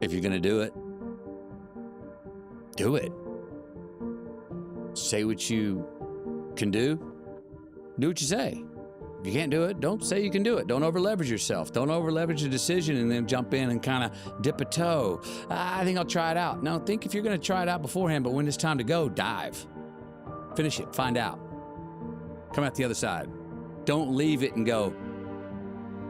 If you're going to do it, do it. Say what you can do. Do what you say. If you can't do it, don't say you can do it. Don't over-leverage yourself. Don't over-leverage a decision and then jump in and kind of dip a toe. I think I'll try it out. No, think if you're going to try it out beforehand, but when it's time to go, dive. Finish it. Find out. Come out the other side. Don't leave it and go,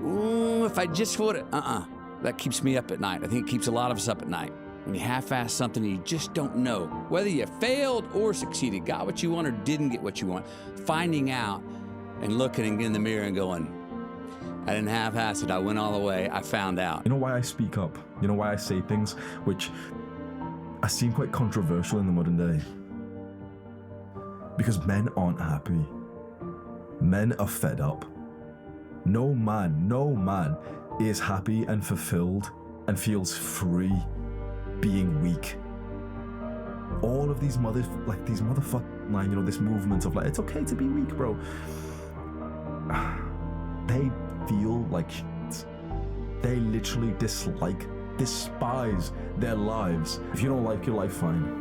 ooh, if I just would have. That keeps me up at night. I think it keeps a lot of us up at night. When you half-ass something and you just don't know whether you failed or succeeded, got what you want or didn't get what you want, finding out and looking in the mirror and going, I didn't half-ass it. I went all the way. I found out. You know why I speak up? You know why I say things which I seem quite controversial in the modern day? Because men aren't happy. Men are fed up. No man is happy and fulfilled and feels free being weak. All of these motherfucking, like, you know, this movement of like, it's okay to be weak, bro. They feel like shit. They literally despise their lives. If you don't like your life, fine.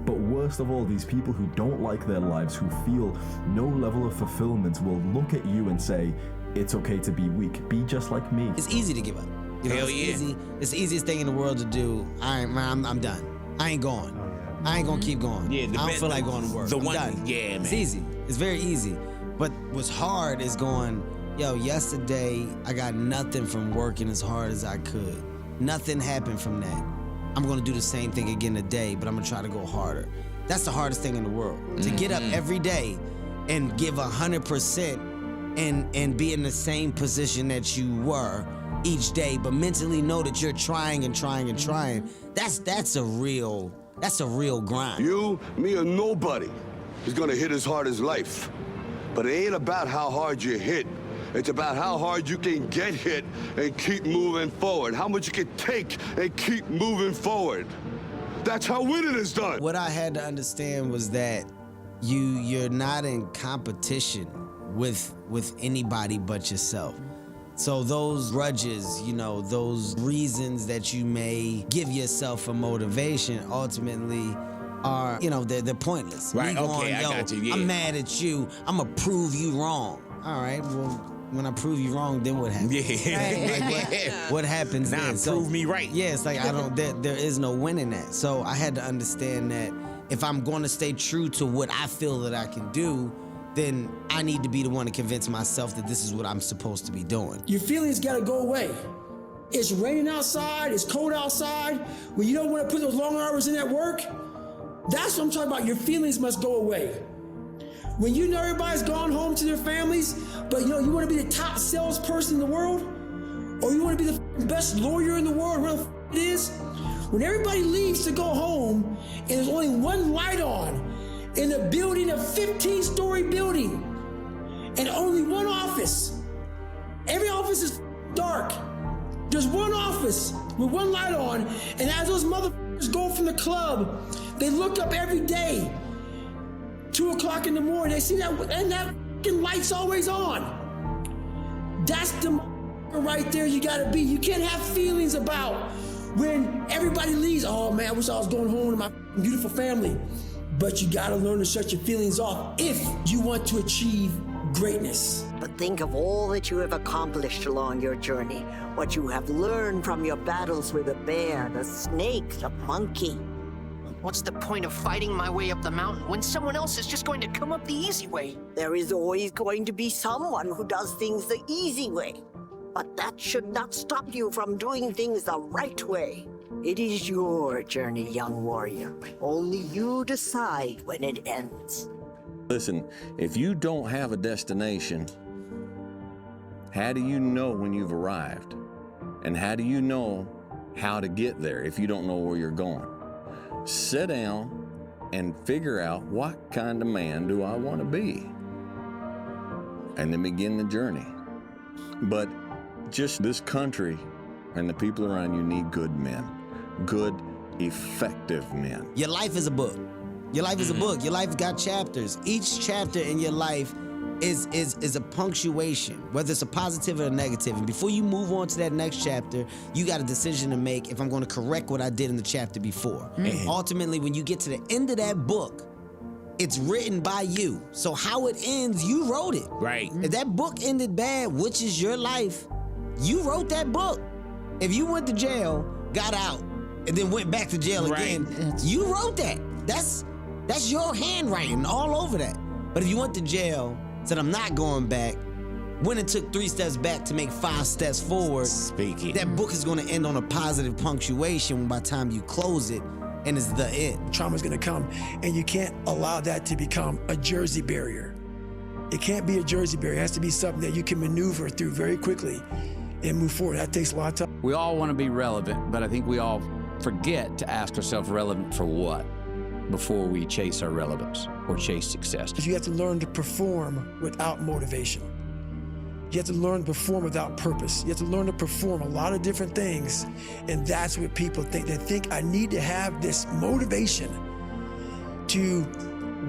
But worst of all, these people who don't like their lives, who feel no level of fulfillment, will look at you and say, it's okay to be weak. Be just like me. It's easy to give up. You know, it's the easiest thing in the world to do. I'm done. I ain't going. I ain't gonna keep going. I don't feel like going to work. I'm done. Man. It's easy. It's very easy. But what's hard is going, yo, yesterday I got nothing from working as hard as I could. Nothing happened from that. I'm gonna do the same thing again today, but I'm gonna try to go harder. That's the hardest thing in the world. To get up every day and give 100% and be in the same position that you were each day, but mentally know that you're trying and trying and trying. That's a real grind. You, me, or nobody is gonna hit as hard as life. But it ain't about how hard you hit. It's about how hard you can get hit and keep moving forward. How much you can take and keep moving forward. That's how winning is done. What I had to understand was that you're not in competition with anybody but yourself. So those grudges, you know, those reasons that you may give yourself for motivation ultimately are, you know, they're pointless. Right, okay, I got you, yeah. I'm mad at you. I'm gonna prove you wrong. All right, well, when I prove you wrong, then what happens? Yeah. Like, what happens then? Prove me right. Yeah, it's like there is no win in that. So I had to understand that if I'm going to stay true to what I feel that I can do, then I need to be the one to convince myself that this is what I'm supposed to be doing. Your feelings gotta go away. It's raining outside, it's cold outside, when you don't wanna put those long hours in at work, that's what I'm talking about. Your feelings must go away. When you know everybody's gone home to their families, but you know you wanna be the top salesperson in the world, or you wanna be the best lawyer in the world, whatever it is, when everybody leaves to go home and there's only one light on, in a building, a 15-story building, and only one office. Every office is dark. There's one office with one light on, and as those motherfuckers go from the club, they look up every day, 2 o'clock in the morning, they see that, and that fucking light's always on. That's the right there you gotta be. You can't have feelings about when everybody leaves, oh man, I wish I was going home to my beautiful family. But you gotta learn to shut your feelings off if you want to achieve greatness. But think of all that you have accomplished along your journey, what you have learned from your battles with the bear, the snake, the monkey. What's the point of fighting my way up the mountain when someone else is just going to come up the easy way? There is always going to be someone who does things the easy way. But that should not stop you from doing things the right way. It is your journey, young warrior. Only you decide when it ends. Listen, if you don't have a destination, how do you know when you've arrived? And how do you know how to get there if you don't know where you're going? Sit down and figure out, what kind of man do I want to be? And then begin the journey. But just this country and the people around you need good men. Good, effective men. Your life is a book. Your life is a book. Your life got chapters. Each chapter in your life is a punctuation, whether it's a positive or a negative. And before you move on to that next chapter, you got a decision to make if I'm going to correct what I did in the chapter before. And ultimately, when you get to the end of that book, it's written by you. So how it ends, you wrote it. Right. If that book ended bad, which is your life, you wrote that book. If you went to jail, got out, and then went back to jail again, you wrote that. That's your handwriting all over that. But if you went to jail, said I'm not going back, went and took 3 steps back to make 5 steps forward, that book is gonna end on a positive punctuation by the time you close it, and it's the end. Trauma's gonna come, and you can't allow that to become a Jersey barrier. It can't be a Jersey barrier. It has to be something that you can maneuver through very quickly and move forward. That takes a lot of time. We all want to be relevant, but I think we all forget to ask ourselves relevant for what before we chase our relevance or chase success. You have to learn to perform without motivation. You have to learn to perform without purpose. You have to learn to perform a lot of different things, and that's what people think. They think I need to have this motivation to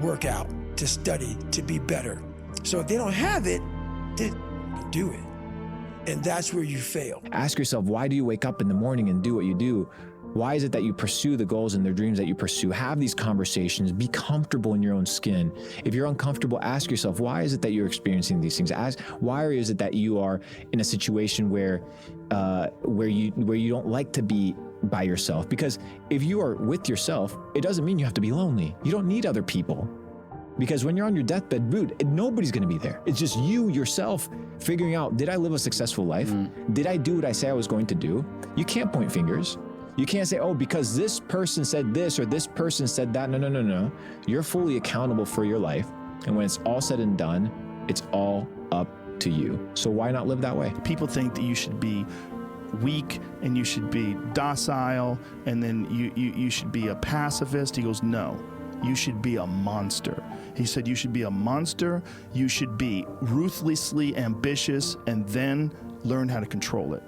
work out, to study, to be better. So if they don't have it, they don't do it. And that's where you fail. Ask yourself, why do you wake up in the morning and do what you do? Why is it that you pursue the goals and the dreams that you pursue? Have these conversations, be comfortable in your own skin. If you're uncomfortable, ask yourself, why is it that you're experiencing these things? Why is it that you are in a situation where you don't like to be by yourself? Because if you are with yourself, it doesn't mean you have to be lonely. You don't need other people. Because when you're on your deathbed, nobody's gonna be there. It's just you, yourself, figuring out, did I live a successful life? Did I do what I say I was going to do? You can't point fingers. You can't say, oh, because this person said this or this person said that. No. You're fully accountable for your life. And when it's all said and done, it's all up to you. So why not live that way? People think that you should be weak and you should be docile and then you should be a pacifist. He goes, no, you should be a monster. He said you should be a monster, you should be ruthlessly ambitious, and then learn how to control it.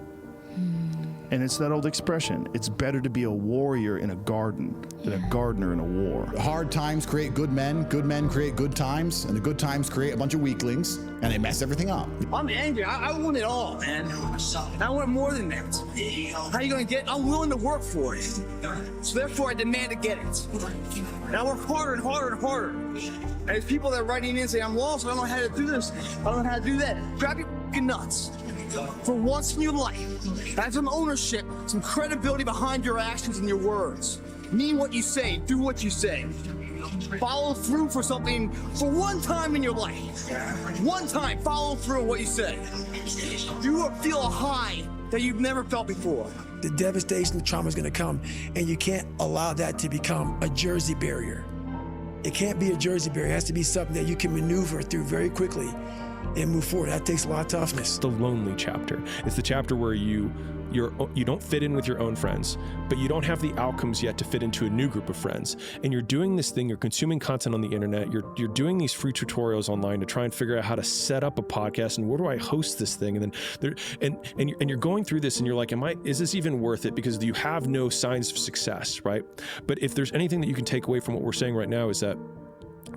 And it's that old expression, it's better to be a warrior in a garden than a gardener in a war. Hard times create good men create good times, and the good times create a bunch of weaklings, and they mess everything up. I'm angry. I want it all, man. I want more than that. How are you going to get it? I'm willing to work for it. So therefore, I demand to get it. And I work harder and harder and harder. And there's people that are writing in and say, I'm lost, I don't know how to do this, I don't know how to do that. Grab your fucking nuts. For once in your life, have some ownership, some credibility behind your actions and your words. Mean what you say, do what you say. Follow through for something for one time in your life. One time, follow through on what you say. You will feel a high that you've never felt before. The devastation, the trauma is going to come, and you can't allow that to become a Jersey barrier. It can't be a Jersey barrier. It has to be something that you can maneuver through very quickly and move forward. That takes a lot of toughness. The lonely chapter. It's the chapter where you don't fit in with your own friends, but you don't have the outcomes yet to fit into a new group of friends. And you're doing this thing, you're consuming content on the internet, you're doing these free tutorials online to try and figure out how to set up a podcast and where do I host this thing? And then you're going through this and you're like, is this even worth it? Because you have no signs of success, right? But if there's anything that you can take away from what we're saying right now is that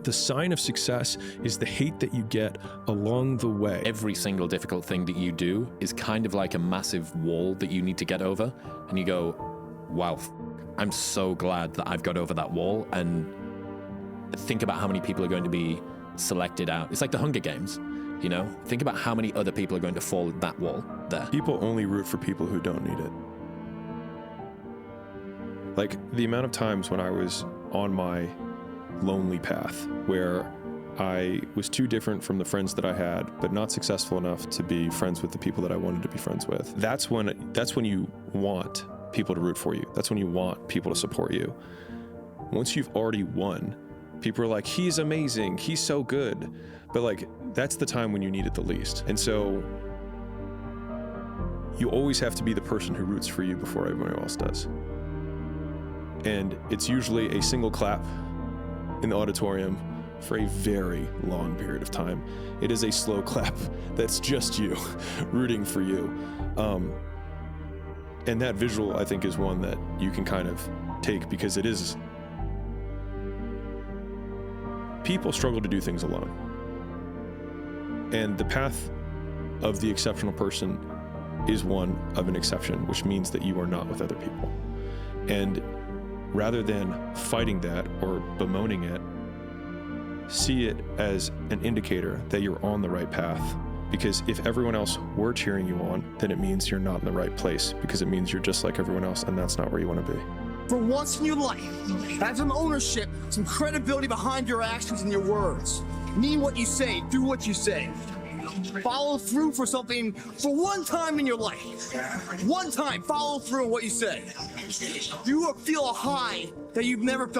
the sign of success is the hate that you get along the way. Every single difficult thing that you do is kind of like a massive wall that you need to get over. And you go, wow, I'm so glad that I've got over that wall. And think about how many people are going to be selected out. It's like the Hunger Games, you know? Think about how many other people are going to fall at that wall there. People only root for people who don't need it. Like the amount of times when I was on my lonely path where I was too different from the friends that I had, but not successful enough to be friends with the people that I wanted to be friends with. That's when you want people to root for you. That's when you want people to support you. Once you've already won, people are like, he's amazing, he's so good. But like, that's the time when you need it the least. And so you always have to be the person who roots for you before everyone else does. And it's usually a single clap in the auditorium for a very long period of time. It is a slow clap that's just you rooting for you. And that visual, I think, is one that you can kind of take because it is... People struggle to do things alone. And the path of the exceptional person is one of an exception, which means that you are not with other people. And rather than fighting that or bemoaning it, see it as an indicator that you're on the right path. Because if everyone else were cheering you on, then it means you're not in the right place, because it means you're just like everyone else, and that's not where you want to be. For once in your life, have some ownership, some credibility behind your actions and your words. Mean what you say, do what you say. Follow through for something for one time in your life. One time, follow through on what you say. You will feel a high that you've never felt.